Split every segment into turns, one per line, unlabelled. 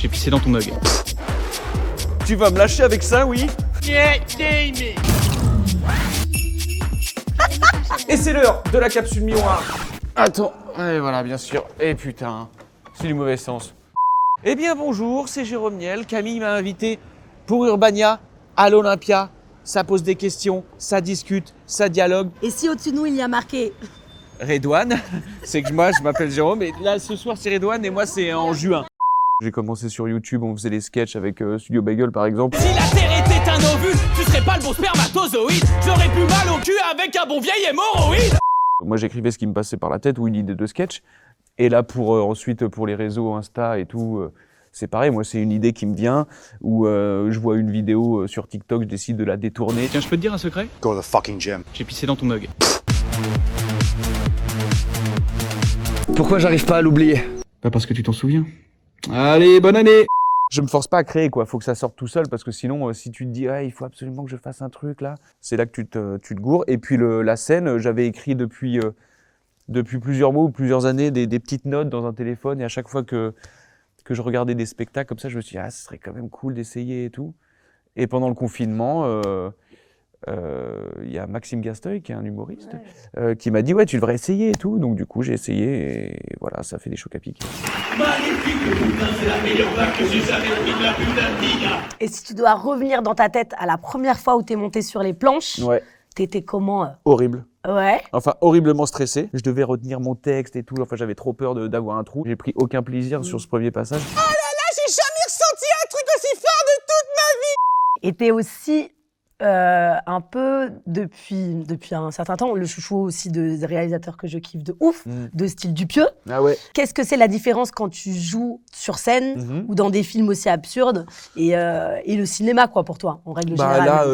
J'ai pissé dans ton mug.
Tu vas me lâcher avec ça, oui? Et c'est l'heure de la capsule miroir. Attends, et voilà, bien sûr. Et putain, c'est du mauvais sens. Eh bien bonjour, c'est Jérôme Niel. Camille m'a invité pour Urbania à l'Olympia. Ça pose des questions, ça discute, ça dialogue.
Et si au-dessus de nous, il y a marqué
Redouane, c'est que moi je m'appelle Jérôme et là ce soir c'est Redouane et moi c'est en juin. J'ai commencé sur YouTube, on faisait des sketchs avec Studio Bagel par exemple.
Si la Terre était un ovule, tu serais pas le bon spermatozoïde. J'aurais plus mal au cul avec un bon vieil hémorroïde.
Moi j'écrivais ce qui me passait par la tête ou une idée de sketch. Et là pour ensuite pour les réseaux Insta et tout, c'est pareil, moi c'est une idée qui me vient ou je vois une vidéo sur TikTok, je décide de la détourner.
Tiens, je peux te dire un secret?
Go to the fucking gym.
J'ai pissé dans ton mug.
Pourquoi j'arrive pas à l'oublier?
Pas parce que tu t'en souviens. Allez, bonne année!
Je me force pas à créer quoi, faut que ça sorte tout seul parce que sinon si tu te dis il faut absolument que je fasse un truc là, c'est là que tu te gourres. Et puis la scène, j'avais écrit depuis plusieurs mois ou plusieurs années des petites notes dans un téléphone et à chaque fois que je regardais des spectacles comme ça, je me suis dit ce serait quand même cool d'essayer et tout. Et pendant le confinement, y a Maxime Gasteuil qui est un humoriste qui m'a dit tu devrais essayer et tout. Donc du coup j'ai essayé et voilà, ça fait des chocs à pic.
Et si tu dois revenir dans ta tête à la première fois où t'es monté sur les planches, t'étais comment
Horrible.
Ouais.
Enfin, horriblement stressé. Je devais retenir mon texte et tout. Enfin, j'avais trop peur d'avoir un trou. J'ai pris aucun plaisir sur ce premier passage.
Oh là là, j'ai jamais ressenti un truc aussi fort de toute ma vie.
Et t'es aussi un peu, depuis un certain temps, le chouchou aussi des réalisateurs que je kiffe de ouf, de style Dupieux.
Ah ouais.
Qu'est-ce que c'est la différence quand tu joues sur scène ou dans des films aussi absurdes et le cinéma, quoi, pour toi, en règle générale?
Là,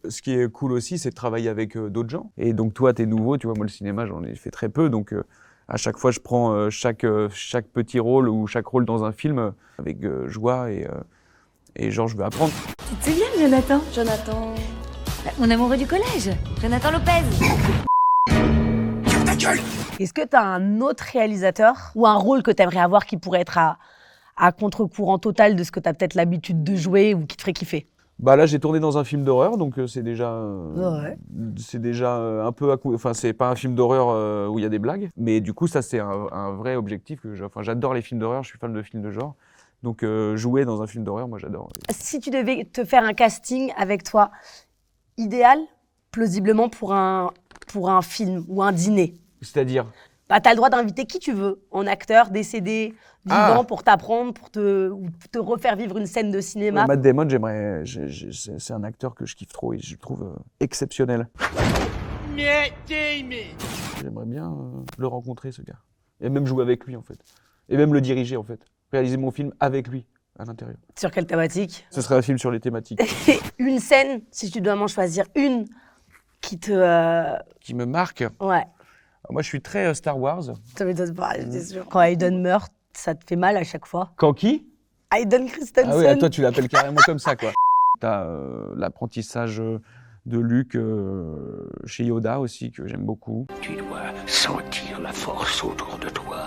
ce qui est cool aussi, c'est de travailler avec d'autres gens. Et donc, toi, t'es nouveau. Tu vois, moi, le cinéma, j'en ai fait très peu. Donc, à chaque fois, je prends chaque petit rôle ou chaque rôle dans un film avec joie et genre, je veux apprendre.
Tu te souviens de Jonathan? Mon amoureux du collège, Jonathan Lopez.
Ta gueule!
Est-ce que tu as un autre réalisateur ou un rôle que tu aimerais avoir qui pourrait être à contre-courant total de ce que tu as peut-être l'habitude de jouer ou qui te ferait kiffer?
Là, j'ai tourné dans un film d'horreur, donc c'est déjà un peu... Enfin, c'est pas un film d'horreur où il y a des blagues, mais du coup, ça, c'est un vrai objectif. J'adore les films d'horreur, je suis fan de films de genre. Donc, jouer dans un film d'horreur, moi, j'adore.
Si tu devais te faire un casting avec toi, idéal, plausiblement, pour un film ou un dîner.
C'est-à-dire?
T'as le droit d'inviter qui tu veux, en acteur, décédé, vivant, pour t'apprendre, pour te refaire vivre une scène de cinéma.
Matt Damon, c'est un acteur que je kiffe trop et je le trouve exceptionnel. J'aimerais bien le rencontrer, ce gars. Et même jouer avec lui, en fait. Et même le diriger, en fait. Réaliser mon film avec lui, à l'intérieur.
Sur quelle thématique?
Ce serait un film sur les thématiques.
Une scène, si tu dois m'en choisir une, qui te...
Qui me marque?
Ouais.
Moi, je suis très Star Wars.
Ça m'étonne pas, c'est sûr. Quand Hayden meurt, ça te fait mal à chaque fois?
Quand qui?
Hayden Christensen.
Ah oui, toi, tu l'appelles carrément comme ça, quoi. T'as l'apprentissage de Luke chez Yoda aussi, que j'aime beaucoup.
Tu dois sentir la force autour de toi.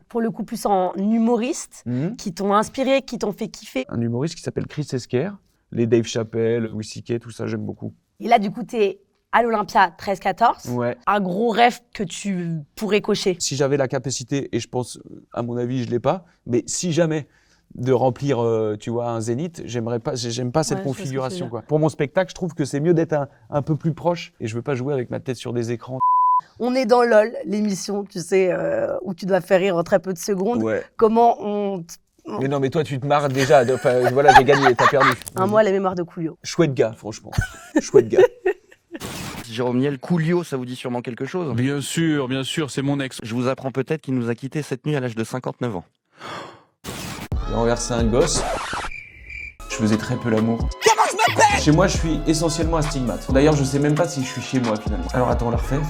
Pour le coup, plus en humoriste, qui t'ont inspiré, qui t'ont fait kiffer.
Un humoriste qui s'appelle Chris Esquer. Les Dave Chappelle, Louis C.K., tout ça, j'aime beaucoup.
Et là, du coup, t'es à l'Olympia 13-14.
Ouais.
Un gros rêve que tu pourrais cocher.
Si j'avais la capacité, et je pense, à mon avis, je l'ai pas, mais si jamais de remplir, tu vois, un zénith, j'aime pas cette configuration, quoi. Pour mon spectacle, je trouve que c'est mieux d'être un peu plus proche, et je veux pas jouer avec ma tête sur des écrans.
On est dans LOL, l'émission, tu sais, où tu dois faire rire en très peu de secondes.
Ouais.
Comment on...
Mais non, mais toi, tu te marres déjà. Enfin, voilà, j'ai gagné, t'as perdu.
Un mois, la mémoire de Coolio.
Chouette gars, franchement. Chouette gars.
Jérôme Niel, Coolio, ça vous dit sûrement quelque chose?
Bien sûr, c'est mon ex.
Je vous apprends peut-être qu'il nous a quittés cette nuit à l'âge de 59 ans.
J'ai renversé un gosse. Je faisais très peu l'amour. Comment je m'appelle? Chez moi, je suis essentiellement un stigmate. D'ailleurs, je sais même pas si je suis chez moi, finalement. Alors, attends, on la refait.